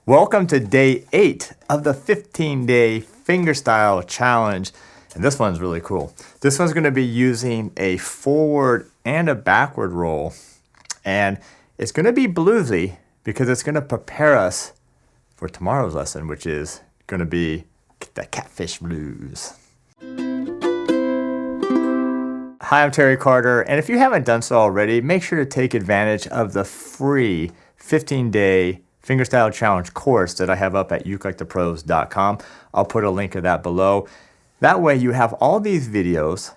Welcome to day 8 of the 15-day fingerstyle challenge. And this one's really cool. This one's going to be using a forward and a backward roll. And it's going to be bluesy because it's going to prepare us for tomorrow's lesson, which is going to be the Catfish blues. Hi, I'm Terry Carter, and if you haven't done so already, make sure to take advantage of the free 15-day Fingerstyle Challenge course that I have up at ukulelethepros.com. I'll put a link of that below. That way you have all these videos,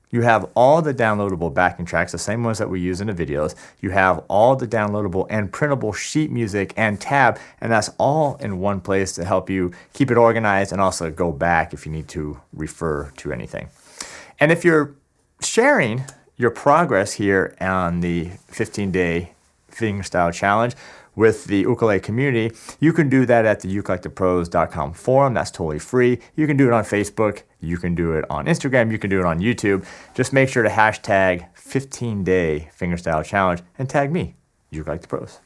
you have all the downloadable backing tracks, the same ones that we use in the videos, you have all the downloadable and printable sheet music and tab, and that's all in one place to help you keep it organized and also go back if you need to refer to anything. And if you're sharing your progress here on the 15-day Fingerstyle Challenge with the ukulele community, you can do that at the ukulelethepros.com forum. That's totally free. You can do it on Facebook. You can do it on Instagram. You can do it on YouTube. Just make sure to hashtag 15-day Fingerstyle Challenge and tag me, Ukulele the Pros.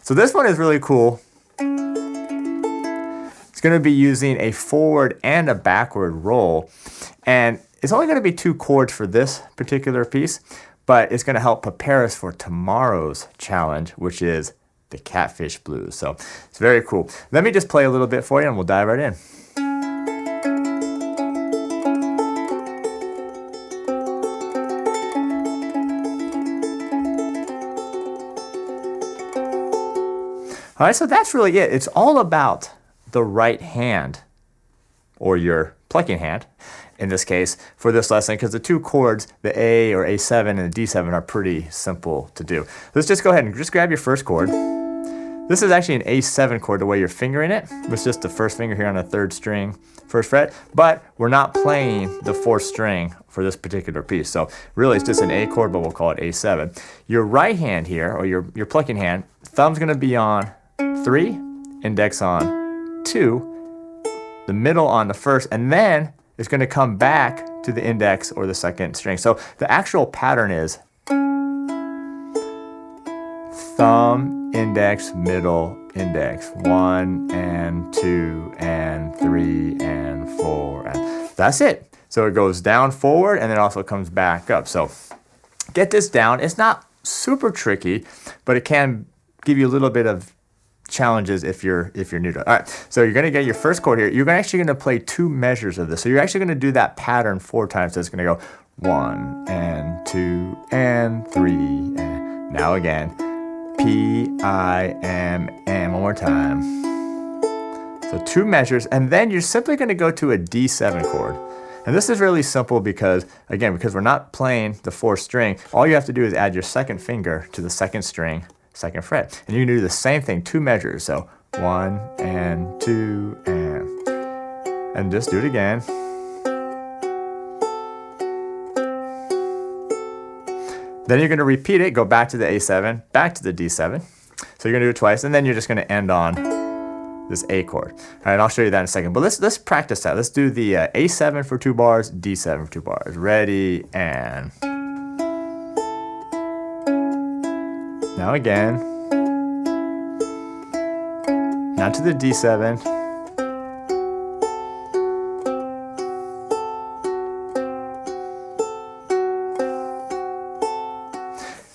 So this one is really cool. It's going to be using a forward and a backward roll. And it's only going to be 2 chords for this particular piece, but it's going to help prepare us for tomorrow's challenge, which is the Catfish blues. So it's very cool. Let me just play a little bit for you and we'll dive right in. All right, so that's really it. It's all about the right hand, or your plucking hand in this case, for this lesson, because the 2 chords, the A or A7 and the D7, are pretty simple to do. Let's just go ahead and just grab your first chord. This is actually an A7 chord the way you're fingering it. It's just the first finger here on the 3rd string, 1st fret, but we're not playing the 4th string for this particular piece. So really it's just an A chord, but we'll call it A7. Your right hand here, or your plucking hand, thumb's gonna be on 3, index on 2, the middle on the 1st, and then it's gonna come back to the index or the 2nd string. So the actual pattern is thumb, index, middle, index, 1 and 2 and 3 and 4, and that's it. So it goes down, forward, and then also comes back up. So get this down. It's not super tricky, but it can give you a little bit of challenges if you're new to it. All right, so you're going to get your first chord here. You're actually going to play 2 measures of this. So you're actually going to do that pattern 4 times. So it's going to go 1 and 2 and 3, and now again. P, I, M, M, one more time. So 2 measures, and then you're simply going to go to a D7 chord. And this is really simple because, again, because we're not playing the 4th string, all you have to do is add your 2nd finger to the 2nd string, 2nd fret. And you can do the same thing, 2 measures. So 1 and 2 and just do it again. Then you're going to repeat it, go back to the A7, back to the D7. So you're going to do it twice, and then you're just going to end on this A chord. All right, I'll show you that in a second. But let's practice that. Let's do the A7 for 2 bars, D7 for 2 bars. Ready, and now again. Now to the D7.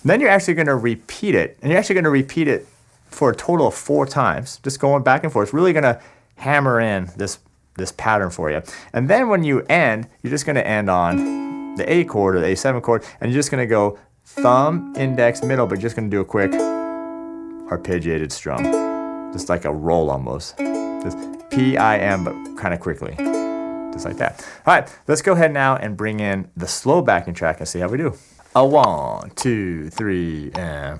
Then you're actually going to repeat it, and you're actually going to repeat it for a total of 4 times, just going back and forth. It's really going to hammer in this pattern for you. And then when you end, you're just going to end on the A chord or the A7 chord, and you're just going to go thumb, index, middle, but you're just going to do a quick arpeggiated strum, just like a roll almost. Just P-I-M, but kind of quickly, just like that. All right, let's go ahead now and bring in the slow backing track and see how we do. A 1, 2, 3, and...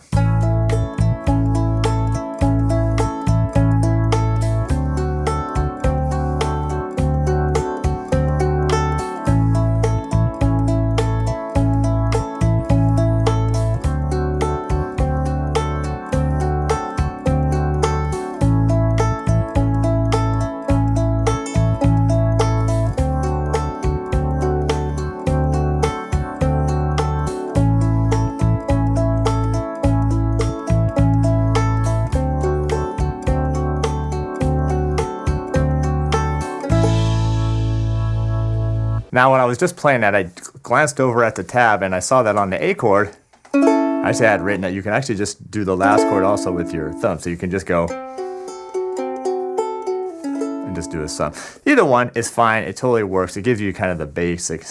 Now, when I was just playing that, I glanced over at the tab and I saw that on the A chord, I actually had written that you can actually just do the last chord also with your thumb. So you can just go and just do a sum. Either one is fine. It totally works. It gives you kind of the basic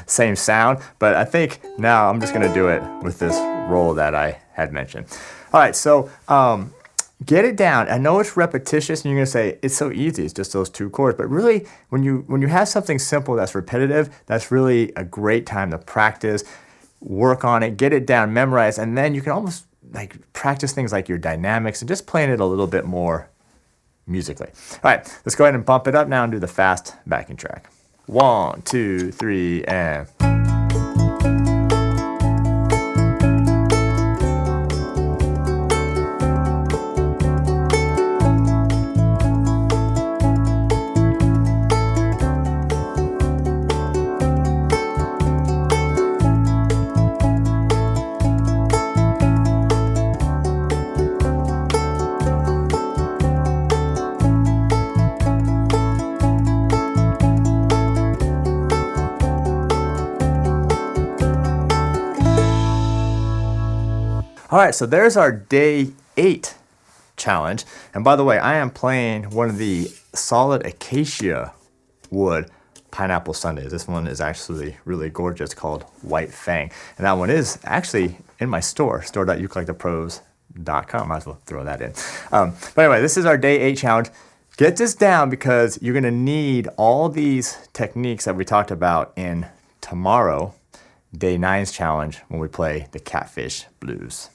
same sound. But I think now I'm just going to do it with this roll that I had mentioned. All right, so get it down. I know it's repetitious and you're going to say it's so easy, it's just those 2 chords, but really when you have something simple that's repetitive, that's really a great time to practice, work on it, get it down, memorize, and then you can almost like practice things like your dynamics and just playing it a little bit more musically. All right, let's go ahead and bump it up now and do the fast backing track. 1, 2, 3, and... All right, so there's our day 8 challenge. And by the way, I am playing one of the solid acacia wood pineapple sundaes. This one is actually really gorgeous, called White Fang. And that one is actually in my store, store.ukulelethepros.com. Might as well throw that in. But anyway, this is our day 8 challenge. Get this down because you're gonna need all these techniques that we talked about in tomorrow, day 9's challenge, when we play the Catfish Blues.